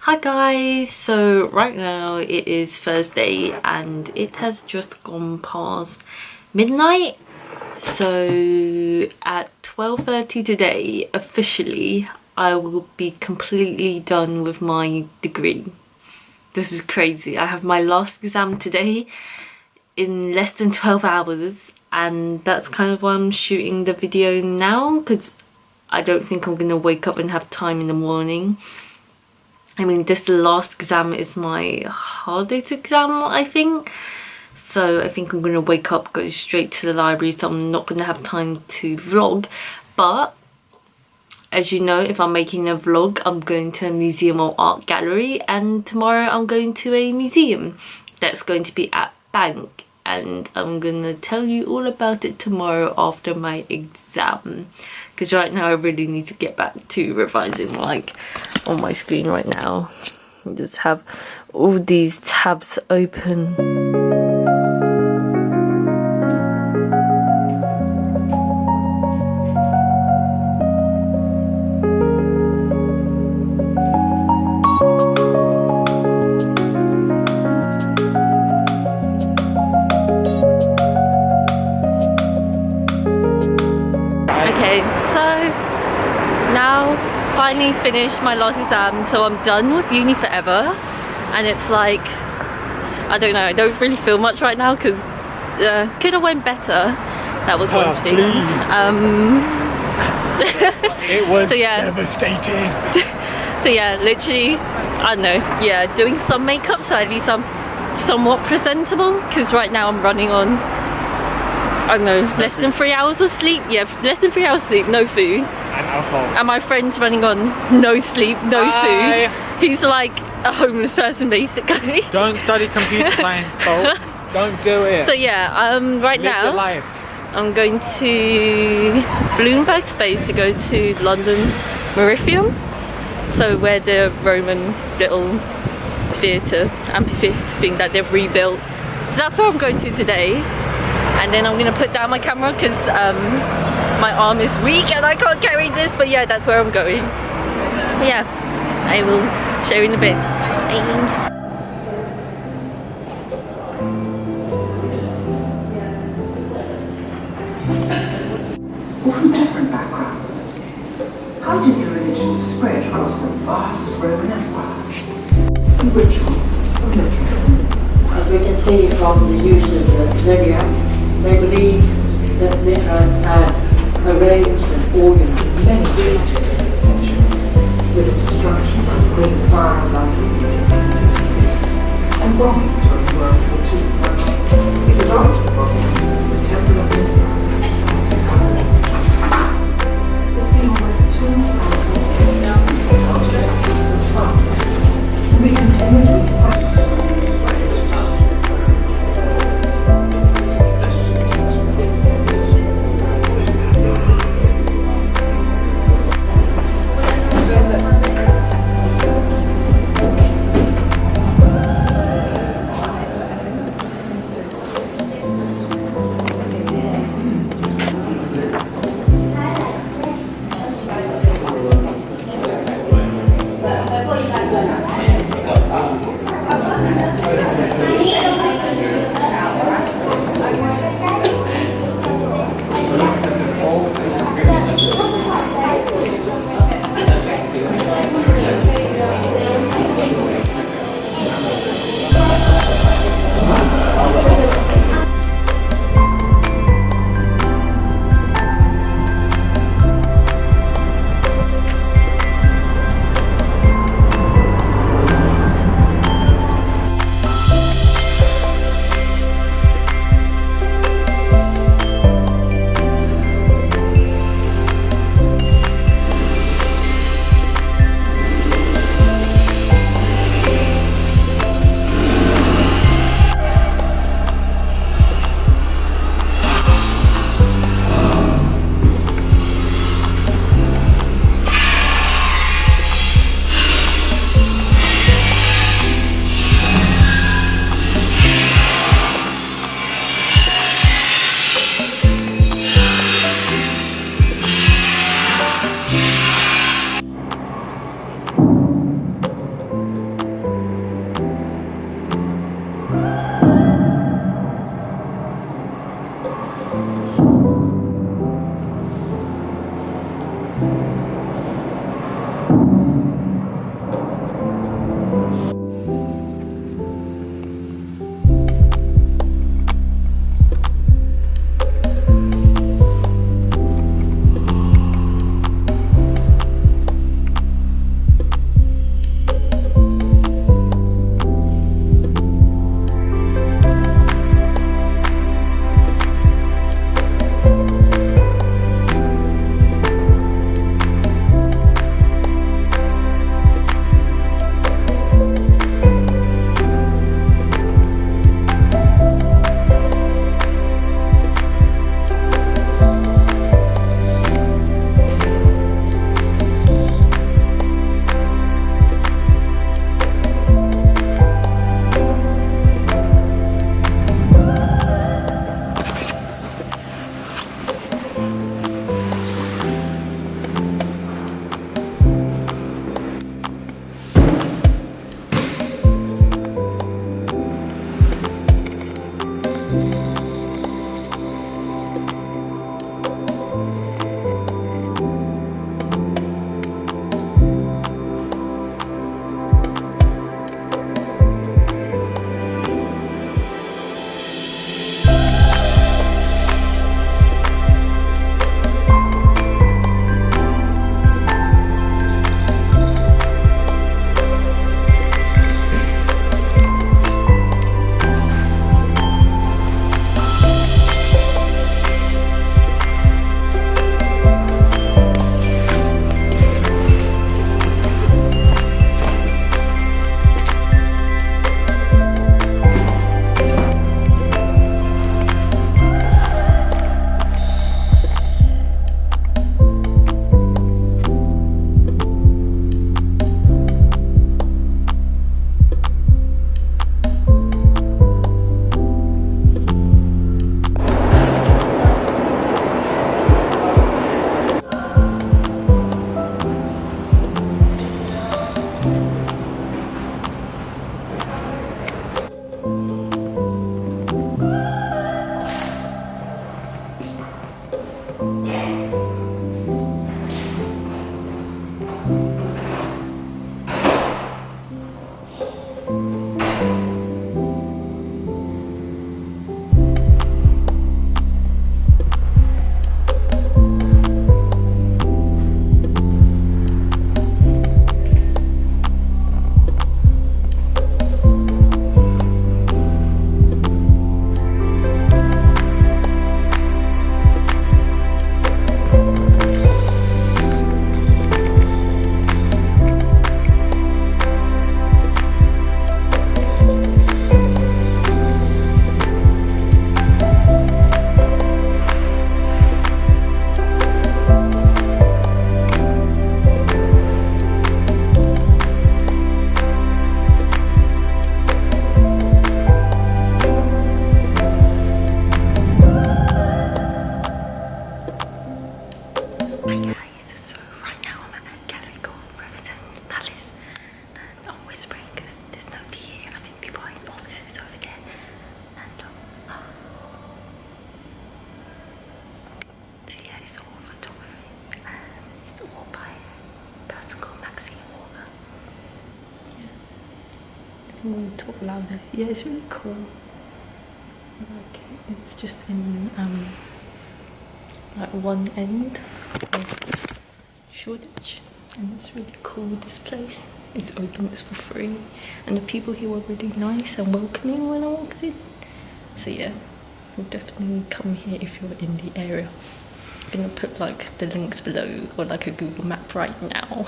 Hi guys, so right now it is Thursday and it has just gone past midnight. So at 12:30 today, officially, I will be completely done with my degree. This is crazy. I have my last exam today in less than 12 hours and that's kind of why I'm shooting the video now, because I don't think I'm gonna wake up and have time in the morning. I mean, this last exam is my hardest exam, I think. So I think I'm going to wake up, go straight to the library, so I'm not going to have time to vlog. But, as you know, if I'm making a vlog, I'm going to a museum or art gallery. And tomorrow I'm going to a museum that's going to be at Bank. And I'm going to tell you all about it tomorrow after my exam. Because right now I really need to get back to revising, like on my screen right now. I just have all these tabs open. Finally finished my last exam, so I'm done with uni forever. And it's like, I don't know, I don't really feel much right now because could have went better. That was one thing. It was so, yeah. Devastating. So yeah, literally, I don't know, yeah, doing some makeup so at least I'm somewhat presentable, because right now I'm running on, I don't know, less than 3 hours of sleep. Yeah, less than 3 hours of sleep, no food. And alcohol. And my friend's running on no sleep, no food. He's like a homeless person basically. Don't study computer science, folks. Don't do it. So yeah, right Live now your life. I'm going to Bloomberg space to go to London Mithraeum. So where the Roman little theatre, amphitheatre thing that they've rebuilt. So that's where I'm going to today. And then I'm going to put down my camera because my arm is weak and I can't carry this, but yeah, that's where I'm going. Yeah, I will show you in a bit. Or from different backgrounds. How did your religion spread across the vast Roman Empire? The rituals of Mithraeum. As we can see from the use of the zodiac, they believe that Mithras had arranged and organized Many villages in the centuries, with the destruction of the Great Fire of London in 1666 and bombing during World War II. It was after the bombing the Temple of Mithras was discovered. It's been almost 2,000 years since the culture was found, and we continue to fight. Hi guys, so right now I'm at a gallery called Rivington Palace and I'm whispering because there's nobody here. I think people are in offices over there and so yeah, it's all photography and it's all by Parasol Unit. Yeah. Talk louder. Yeah, it's really cool. Like it's just in like one end of Shoreditch, and it's really cool. This place is open, it's for free, and the people here were really nice and welcoming when I walked in. So yeah, you'll definitely come here if you're in the area. I'm gonna put like the links below or like a Google map right now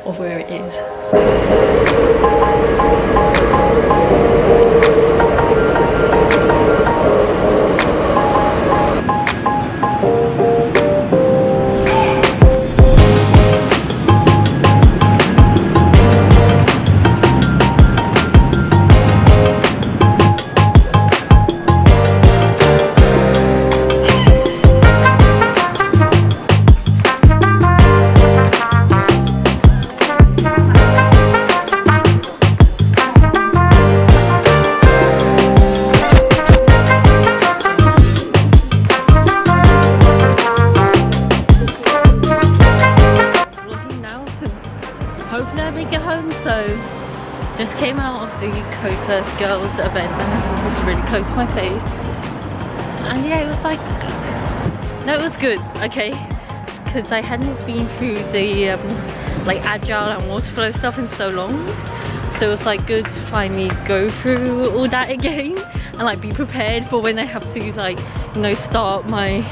of where it is. Hopefully I make it home. So just came out of the Code First Girls event and I think this is really close to my face, and yeah, it was like, no, it was good, okay, because I hadn't been through the like agile and water flow stuff in so long, so it was like good to finally go through all that again and like be prepared for when I have to, like, you know, start my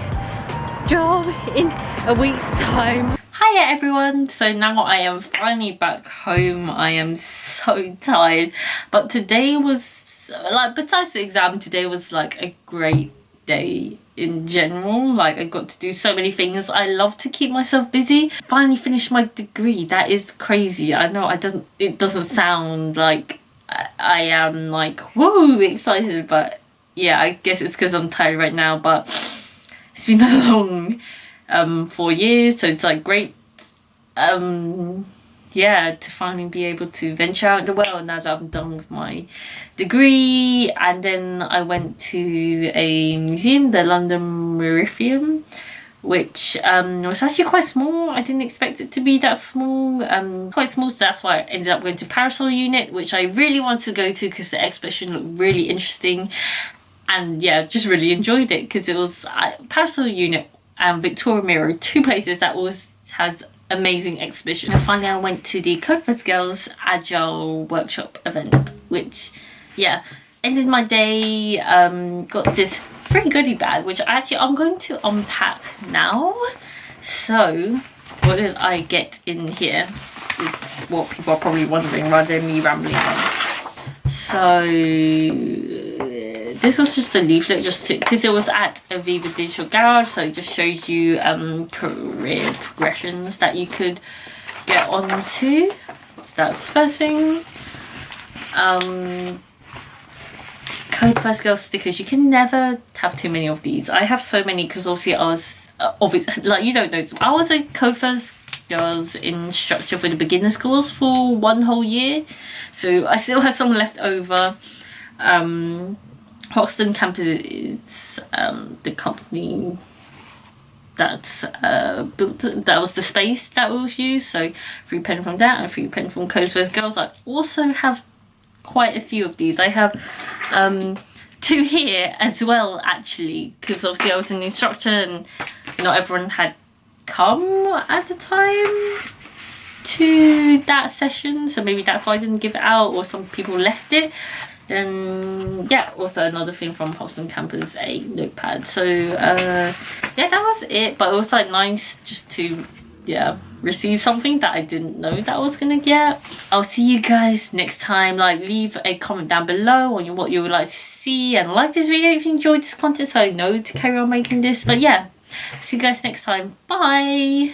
job in a week's time. Hiya everyone, so now I am finally back home. I am so tired, but today was like, besides the exam, today was like a great day in general. Like I got to do so many things. I love to keep myself busy. Finally finished my degree. That is crazy. I know it doesn't sound like I am like woo excited, but yeah, I guess it's because I'm tired right now, but it's been a long 4 years, so it's like great yeah, to finally be able to venture out in the world now that I'm done with my degree. And then I went to a museum, the London Mithraeum, which was actually quite small. I didn't expect it to be that small, quite small, so that's why I ended up going to Parasol Unit, which I really wanted to go to because the exhibition looked really interesting, and yeah, just really enjoyed it because it was Parasol Unit and Victoria Mirror, two places that always has amazing exhibition. And finally I went to the Code First Girls Agile workshop event, which yeah, ended my day. Got this free goodie bag, which I'm going to unpack now. So what did I get in here is what people are probably wondering rather than me rambling on. So this was just a leaflet, just because it was at Aviva Digital Garage, so it just shows you career progressions that you could get onto. So that's the first thing. Code First Girl stickers. You can never have too many of these. I have so many because obviously I was like, you don't know, I was a Code First Girls instructor for the beginner schools for 1 whole year, so I still have some left over. Hoxton campus is the company that's built, that was the space that was used. So 3 pen from that and 3 pen from Coast West Girls. I also have quite a few of these. I have 2 here as well, actually, because obviously I was an instructor and not everyone had come at the time to that session, so maybe that's why I didn't give it out, or some people left it. Then yeah, also another thing from Wholesome Campus, a notepad. So yeah, that was it, but it was like nice just to receive something that I didn't know that I was gonna get. I'll see you guys next time. Like, leave a comment down below on what you would like to see, and like this video if you enjoyed this content so I know to carry on making this. But yeah, see you guys next time. Bye.